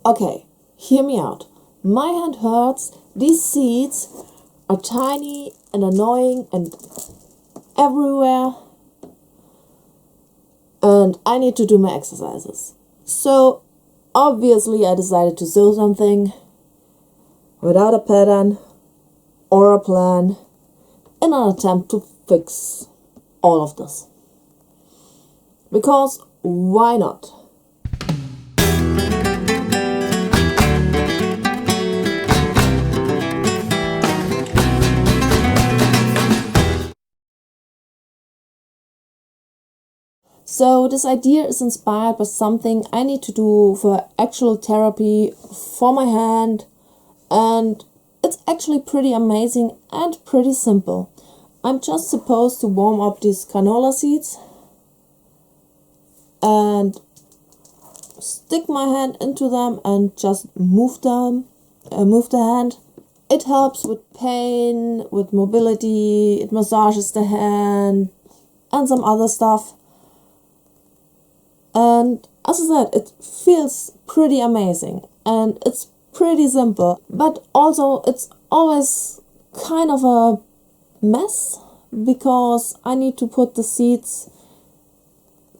Okay, hear me out. My hand hurts. These seeds are tiny and annoying and everywhere. And I need to do my exercises. So, obviously I decided to sew something without a pattern or a plan in an attempt to fix all of this. Because why not? So this idea is inspired by something I need to do for actual therapy for my hand, and it's actually pretty amazing and pretty simple. I'm just supposed to warm up these canola seeds and stick my hand into them and just move the hand. It helps with pain, with mobility, it massages the hand and some other stuff. And as I said, it feels pretty amazing and it's pretty simple, but also it's always kind of a mess because I need to put the seeds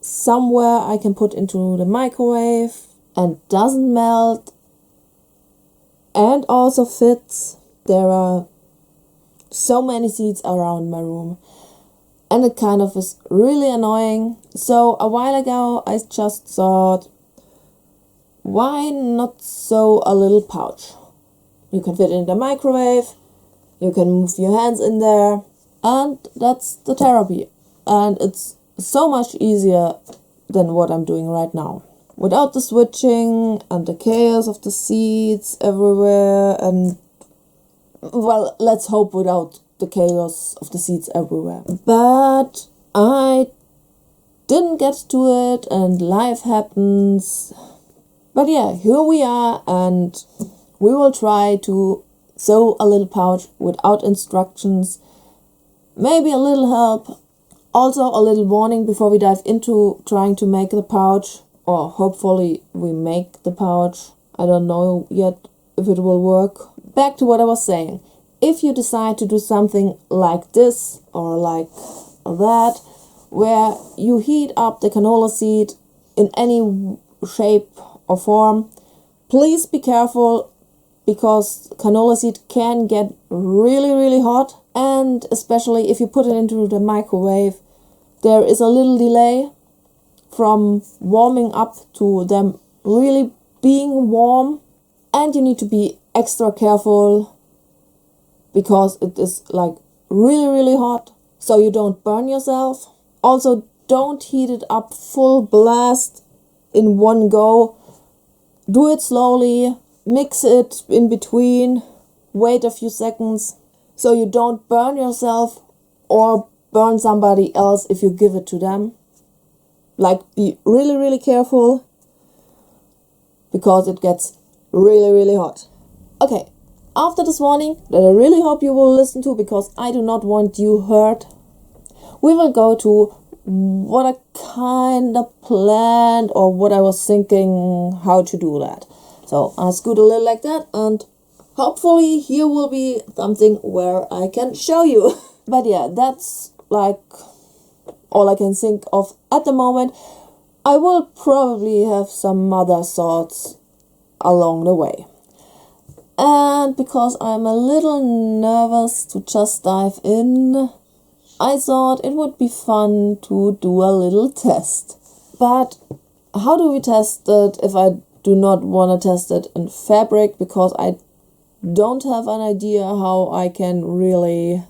somewhere I can put into the microwave and doesn't melt and also fits. There are so many seeds around my room. And it kind of is really annoying. So a while ago I just thought, why not sew a little pouch? You can fit it in the microwave, you can move your hands in there, and that's the therapy. And it's so much easier than what I'm doing right now. Without the switching and the chaos of the seeds everywhere, and well, let's hope without the chaos of the seeds everywhere. But I didn't get to it and life happens. But yeah, here we are and we will try to sew a little pouch without instructions. Maybe a little help. Also a little warning before we dive into trying to make the pouch, or hopefully we make the pouch. I don't know yet if it will work. Back to what I was saying. If you decide to do something like this or like that, where you heat up the canola seed in any shape or form, please be careful because canola seed can get really hot, and especially if you put it into the microwave, there is a little delay from warming up to them really being warm, and you need to be extra careful because it is like really hot, so you don't burn yourself. Also, don't heat it up full blast in one go. Do it slowly, mix it in between, wait a few seconds so you don't burn yourself or burn somebody else if you give it to them. Like, be really careful because it gets really hot. Okay. After this warning, that I really hope you will listen to because I do not want you hurt, we will go to what I kind of planned or what I was thinking how to do that. So I scoot a little like that and hopefully here will be something where I can show you. But yeah, that's like all I can think of at the moment. I will probably have some other thoughts along the way. And because I'm a little nervous to just dive in, I thought it would be fun to do a little test. But how do we test it if I do not want to test it in fabric? Because I don't have an idea how I can really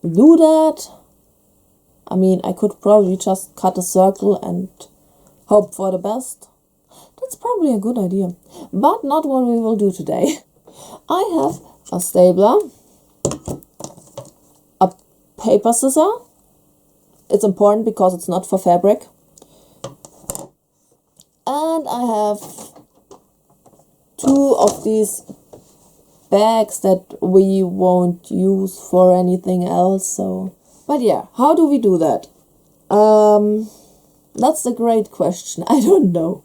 do that. I mean, I could probably just cut a circle and hope for the best. That's probably a good idea, but not what we will do today. I have a stapler, a paper scissor. It's important because it's not for fabric. And I have two of these bags that we won't use for anything else. So, but yeah, how do we do that? That's a great question. I don't know.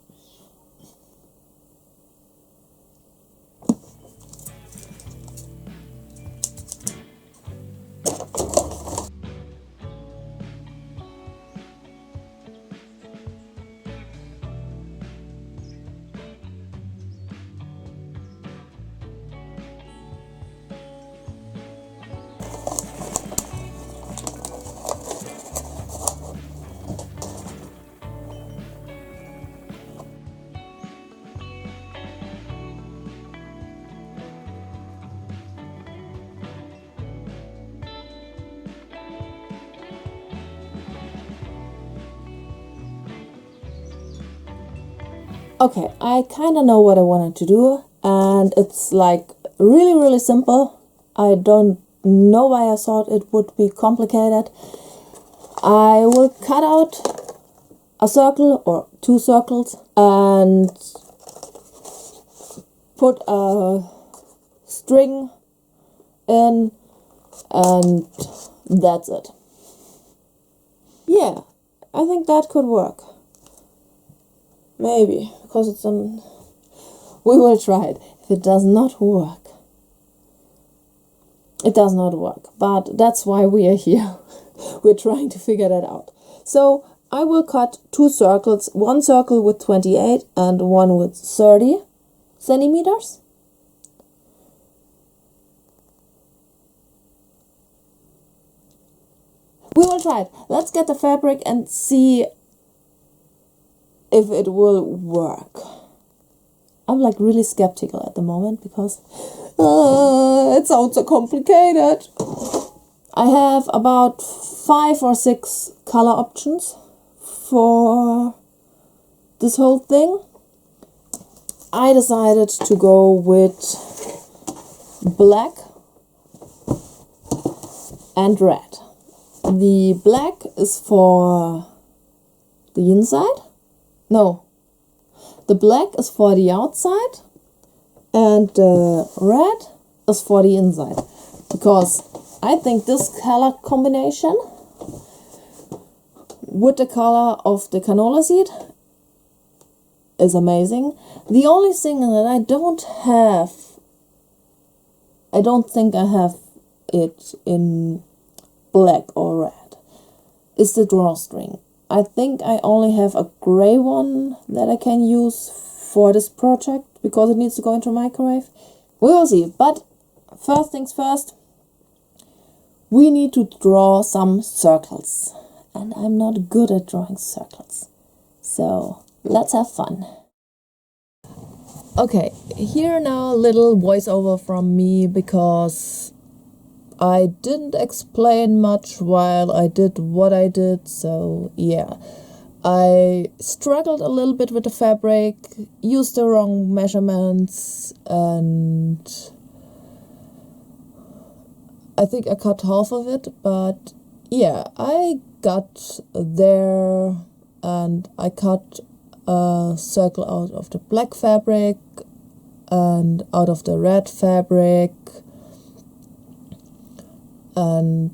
Okay, I kind of know what I wanted to do, and it's like really simple. I don't know why I thought it would be complicated. I will cut out a circle or 2 circles and put a string in, and that's it. Yeah, I think that could work. Maybe, because it's on... We will try it. If it does not work, it does not work. But that's why we are here. We're trying to figure that out. So I will cut 2 circles. One circle with 28 and one with 30 centimeters. We will try it. Let's get the fabric and see if it will work. I'm like really skeptical at the moment because it sounds so complicated. I have about 5 or 6 color options for this whole thing. I decided to go with black and red. The black is for the inside. No, the black is for the outside and the red is for the inside, because I think this color combination with the color of the canola seed is amazing. The only thing that I don't think I have it in black or red, is the drawstring. I think I only have a gray one that I can use for this project because it needs to go into a microwave. We will see, but first things first, we need to draw some circles, and I'm not good at drawing circles, so let's have fun. Okay, here now a little voiceover from me because I didn't explain much while I did what I did, so yeah. I struggled a little bit with the fabric, used the wrong measurements, and I think I cut half of it, but yeah, I got there and I cut a circle out of the black fabric and out of the red fabric. And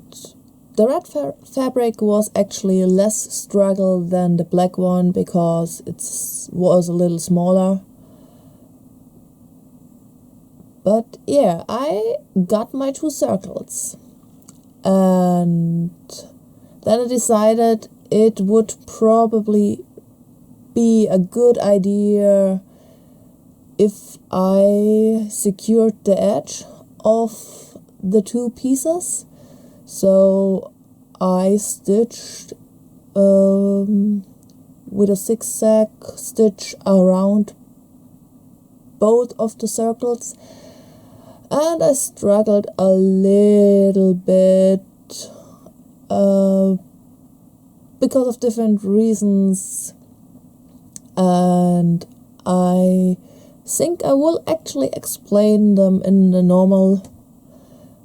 the red fabric was actually less struggle than the black one because it was a little smaller. But yeah, I got my 2 circles. And then I decided it would probably be a good idea if I secured the edge of the 2 pieces. So I stitched with a zigzag stitch around both of the circles, and I struggled a little bit because of different reasons, and I think I will actually explain them in the normal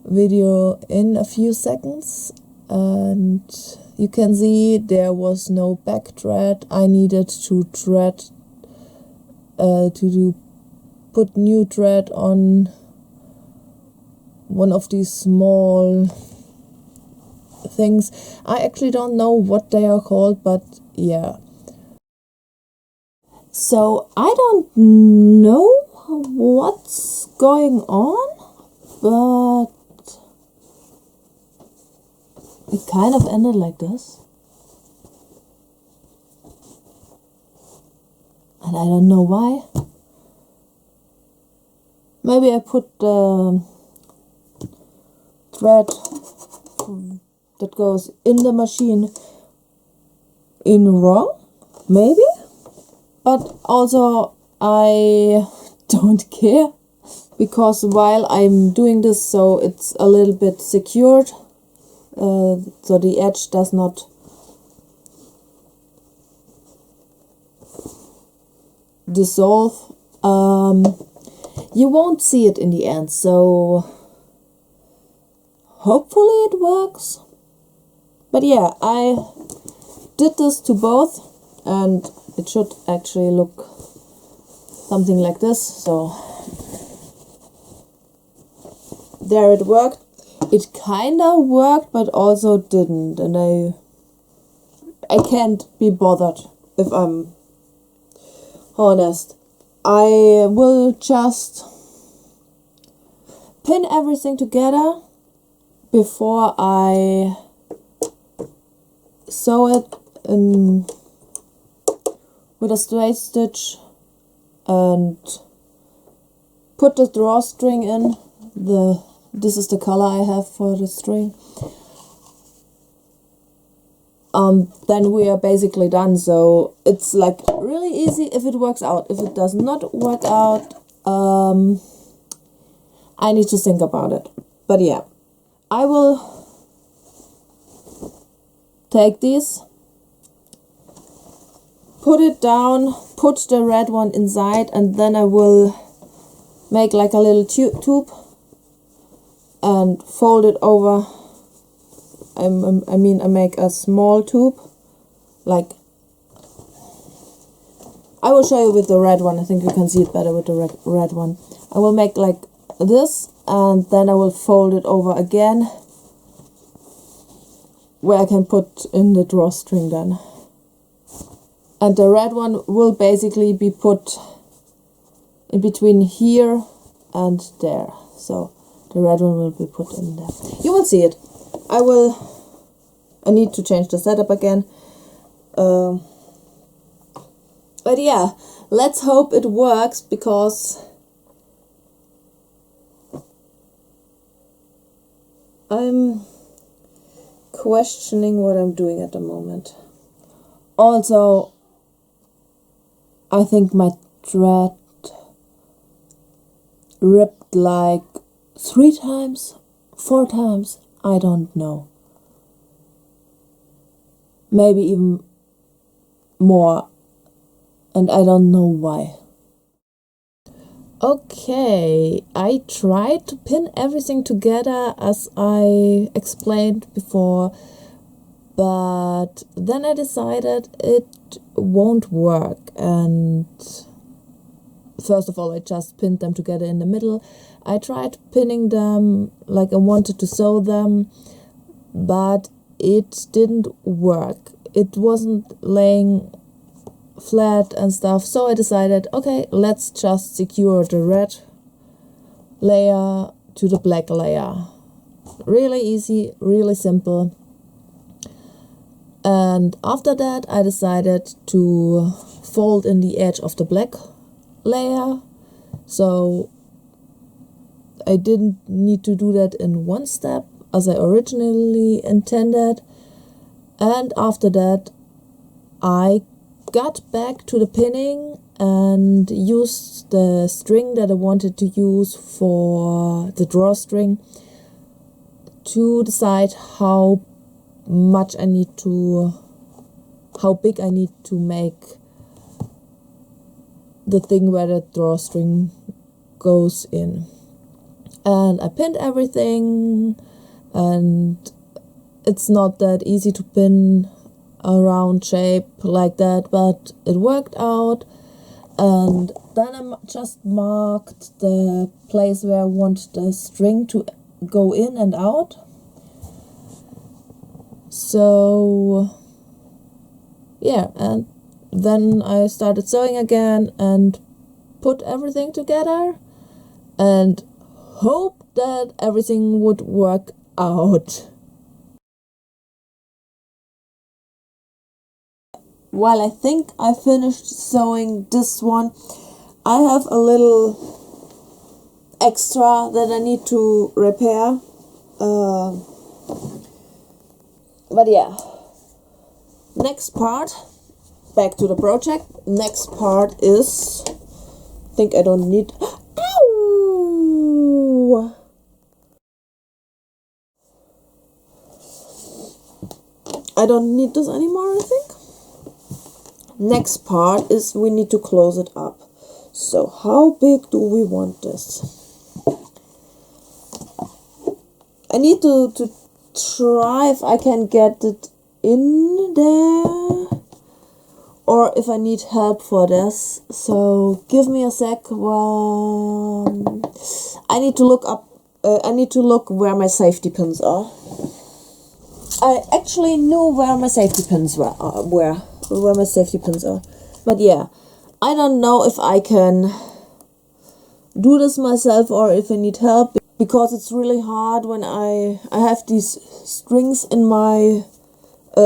video in a few seconds. And you can see there was no back thread. I needed to thread put new thread on one of these small things. I actually don't know what they are called, but yeah. So I don't know what's going on, but it kind of ended like this. And I don't know why. Maybe I put the thread that goes in the machine in wrong, maybe? But also I don't care, because while I'm doing this, so it's a little bit secured, so the edge does not dissolve. You won't see it in the end, so hopefully it works. But yeah, I did this to both, and it should actually look something like this. So there it worked. It kinda worked, but also didn't, and I can't be bothered, if I'm honest. I will just pin everything together before I sew it in with a straight stitch and put the drawstring in. This is the color I have for the string. Then we are basically done. So it's like really easy if it works out. If it does not work out, I need to think about it. But yeah, I will take these, put it down, put the red one inside, and then I will make like a little tube and fold it over. I make a small tube, like, I will show you with the red one. I think you can see it better with the red one. I will make like this, and then I will fold it over again, where I can put in the drawstring then. And the red one will basically be put in between here and there. So the red one will be put in there. You will see it. I need to change the setup again. But yeah, let's hope it works, because I'm questioning what I'm doing at the moment. Also, I think my thread ripped like 3 times, 4 times, I don't know. Maybe even more, and I don't know why. Okay, I tried to pin everything together as I explained before, but then I decided it won't work. And first of all, I just pinned them together in the middle. I tried pinning them like I wanted to sew them, but it didn't work. It wasn't laying flat and stuff, so I decided, okay, let's just secure the red layer to the black layer. Really easy, really simple. And after that, I decided to fold in the edge of the black layer, so I didn't need to do that in one step as I originally intended. And after that, I got back to the pinning and used the string that I wanted to use for the drawstring to decide how big I need to make the thing where the drawstring goes in. And I pinned everything, and it's not that easy to pin a round shape like that, but it worked out. And then I just marked the place where I want the string to go in and out. So yeah, and then I started sewing again and put everything together and hope that everything would work out. While I think I finished sewing this one, I have a little extra that I need to repair. But yeah, next part, back to the project. Next part is, I think I don't need, ow! I don't need this anymore, I think. Next part is we need to close it up. So how big do we want this? I need to try if I can get it in there, or if I need help for this. So give me a sec. I need to look up. I need to look where my safety pins are. I actually knew where my safety pins were. Where my safety pins are. But yeah, I don't know if I can do this myself or if I need help, because it's really hard when I have these strings in my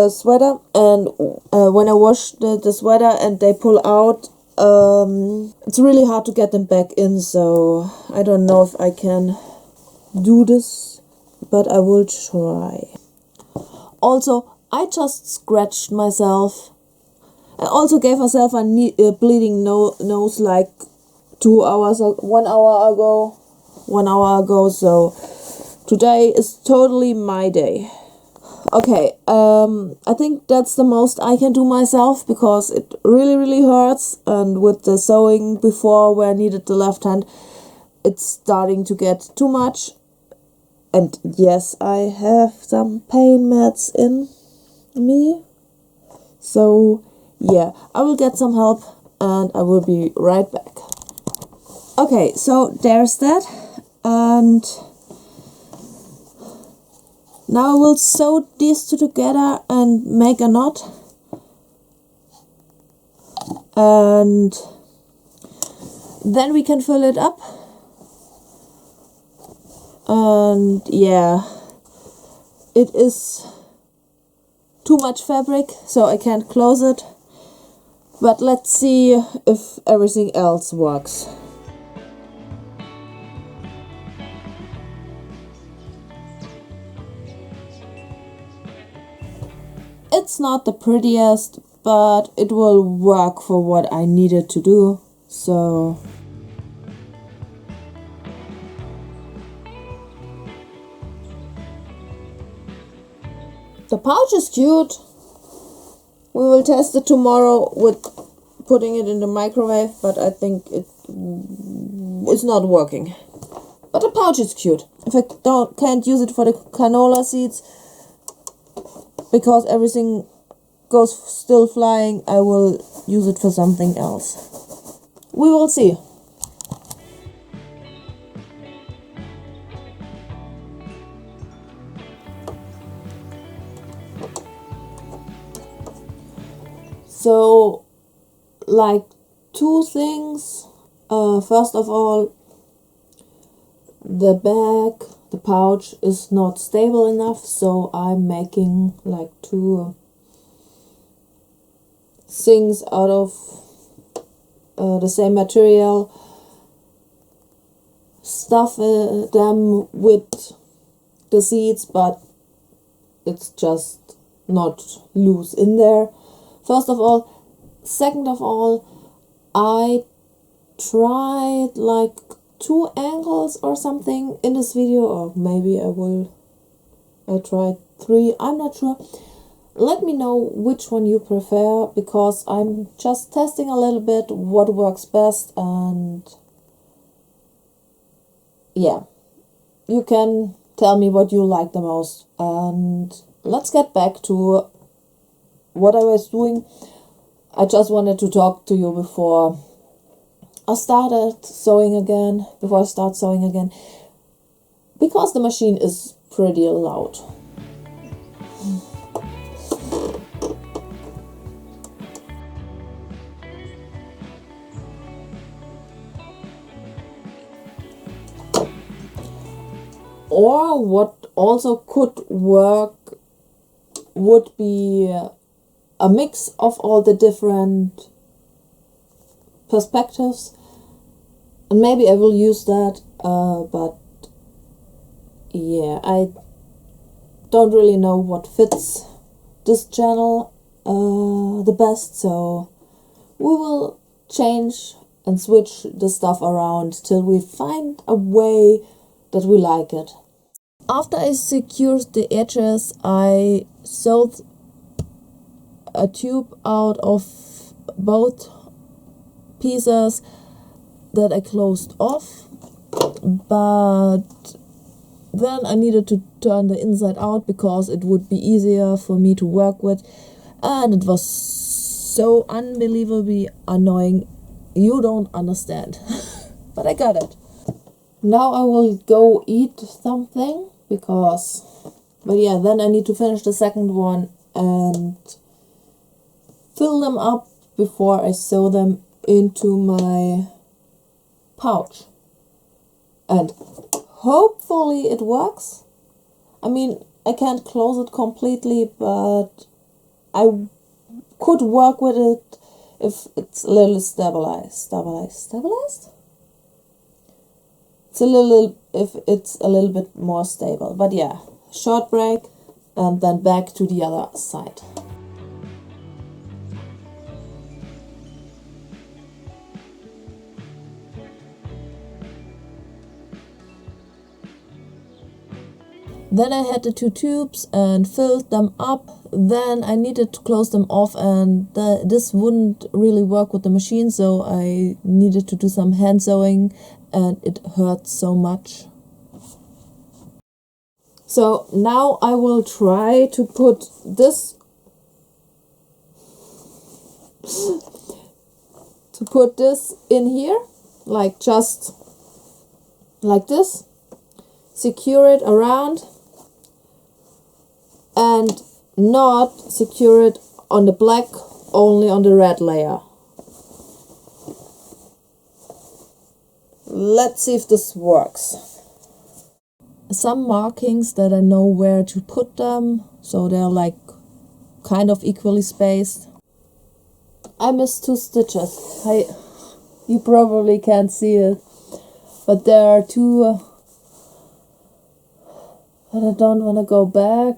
sweater, and when I wash the sweater and they pull out, it's really hard to get them back in. So I don't know if I can do this, but I will try. Also, I just scratched myself. I also gave myself a bleeding nose like 2 hours, 1 hour ago. 1 hour ago, so today is totally my day. Okay, I think that's the most I can do myself, because it really hurts, and with the sewing before where I needed the left hand, it's starting to get too much. And yes, I have some pain meds in me. So yeah, I will get some help and I will be right back. Okay, so there's that. And now I will sew these two together and make a knot. And then we can fill it up. And yeah, it is too much fabric, so I can't close it. But let's see if everything else works. It's not the prettiest, but it will work for what I needed to do. So the pouch is cute. We will test it tomorrow with putting it in the microwave, but I think it's not working. But the pouch is cute. If I can't use it for the canola seeds, because everything goes still flying, I will use it for something else. We will see. So, like, two things. First of all, the bag, the pouch is not stable enough, so I'm making like two things out of the same material, stuff them with the seeds, but it's just not loose in there. First of all. Second of all, I tried like 2 angles or something in this video, or maybe I tried 3, I'm not sure. Let me know which one you prefer, because I'm just testing a little bit what works best, and yeah, you can tell me what you like the most. And let's get back to what I was doing. I just wanted to talk to you before I started sewing again, before I start sewing again, because the machine is pretty loud. Or what also could work would be a mix of all the different perspectives, and maybe I will use that, but yeah, I don't really know what fits this channel the best, so we will change and switch the stuff around till we find a way that we like it. After I secured the edges, I sewed a tube out of both pieces that I closed off, but then I needed to turn the inside out because it would be easier for me to work with, and it was so unbelievably annoying. You don't understand. But I got it. Now I will go eat something but yeah, then I need to finish the second one and fill them up before I sew them into my pouch. And hopefully it works. I mean, I can't close it completely, but I could work with it if it's a little stabilized. If it's a little bit more stable. But yeah, short break and then back to the other side. Then I had the 2 tubes and filled them up. Then I needed to close them off, and this wouldn't really work with the machine, so I needed to do some hand sewing, and it hurt so much. So now I will try to put this in here, like just like this, secure it around, and not secure it on the black, only on the red layer. Let's see if this works. Some markings that I know where to put them, so they're like kind of equally spaced. I missed 2 stitches. You probably can't see it, but there are 2 and I don't want to go back.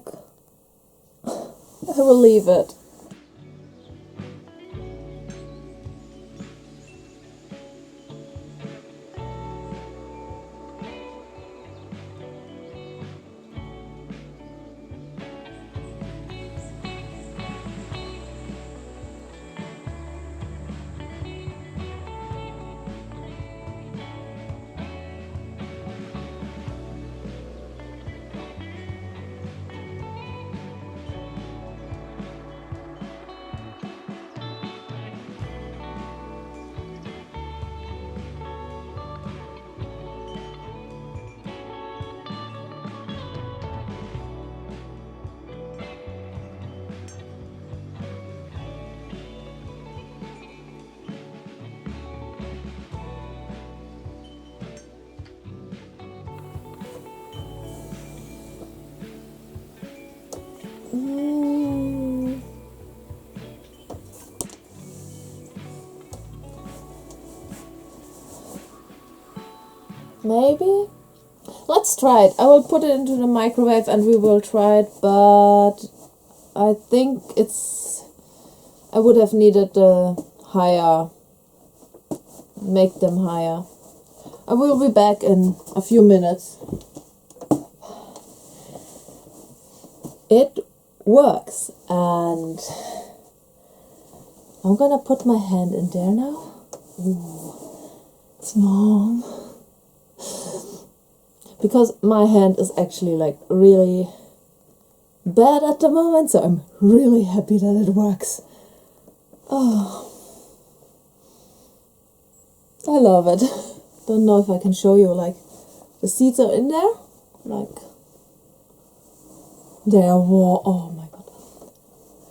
I will leave it. Maybe? Let's try it. I will put it into the microwave and we will try it, but I think I would have needed make them higher. I will be back in a few minutes. It works, and I'm gonna put my hand in there now. Ooh, it's warm. Because my hand is actually like really bad at the moment, so I'm really happy that it works. Oh, I love it. Don't know if I can show you, like the seeds are in there, like they are warm. Oh my god,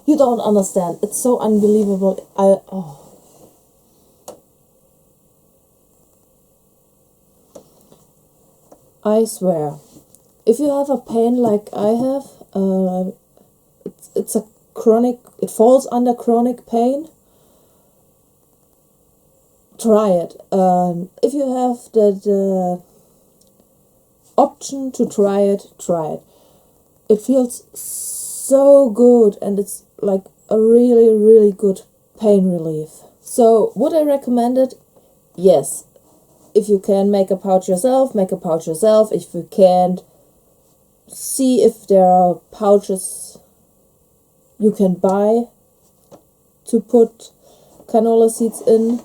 you don't understand. It's so unbelievable. I swear, if you have a pain like I have, it's a chronic, it falls under chronic pain, try it. If you have the option to try it, try it. It feels so good, and it's like a really, really good pain relief. So, would I recommend it? Yes. If you can make a pouch yourself, make a pouch yourself. If you can't, see if there are pouches you can buy to put canola seeds in.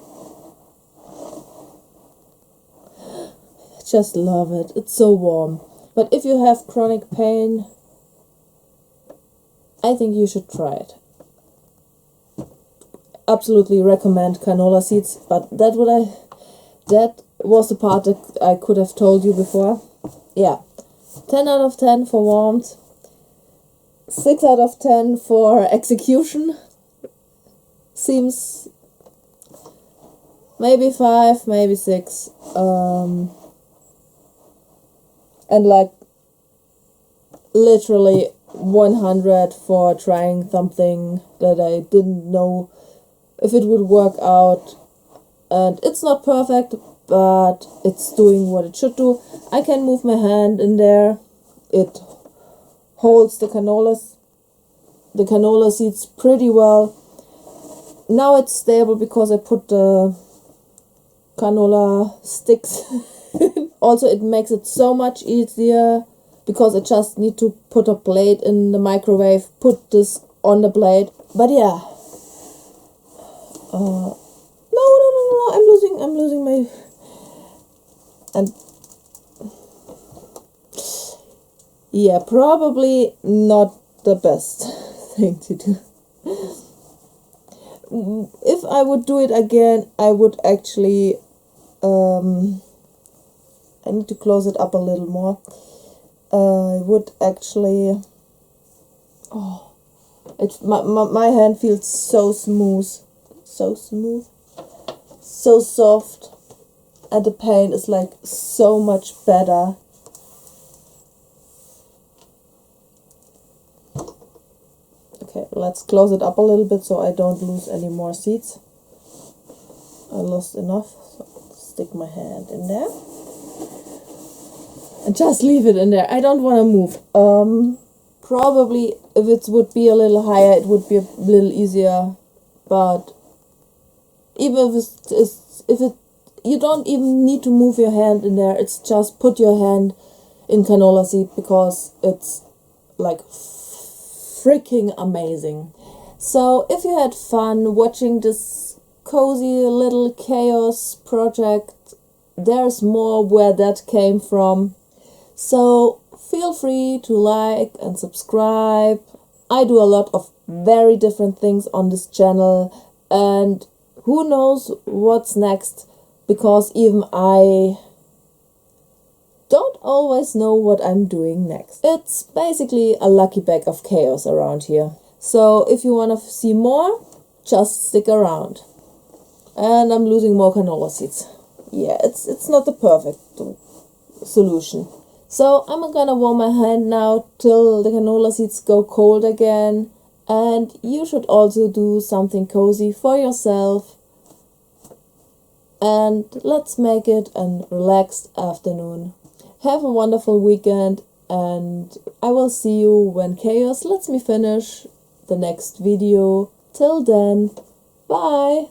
I just love it. It's so warm. But if you have chronic pain, I think you should try it. Absolutely recommend canola seeds, but that was the part that I could have told you before. Yeah, 10 out of 10 for warmth, 6 out of 10 for execution. Seems maybe 5, maybe 6. And like literally 100 for trying something that I didn't know if it would work out. And it's not perfect, but it's doing what it should do. I can move my hand in there. It holds the canola seeds pretty well. Now it's stable because I put the canola sticks in. Also, it makes it so much easier because I just need to put a plate in the microwave, put this on the plate. But yeah. No, I'm losing my... And yeah, probably not the best thing to do. If I would do it again, I would actually... I need to close it up a little more. I would actually... Oh, my hand feels so smooth. So smooth. So soft. And the pain is like so much better. Okay, let's close it up a little bit so I don't lose any more seeds. I lost enough, so stick my hand in there. And just leave it in there. I don't want to move. Probably if it would be a little higher, it would be a little easier. But even if you don't even need to move your hand in there. It's just put your hand in canola seed because it's like freaking amazing. So if you had fun watching this cozy little chaos project, there's more where that came from. So feel free to like and subscribe. I do a lot of very different things on this channel, and who knows what's next, because even I don't always know what I'm doing next. It's basically a lucky bag of chaos around here. So if you want to see more, just stick around. And I'm losing more canola seeds. Yeah, it's not the perfect solution. So I'm gonna warm my hand now till the canola seeds go cold again. And you should also do something cozy for yourself. And let's make it a relaxed afternoon. Have a wonderful weekend, and I will see you when chaos lets me finish the next video. Till then, bye!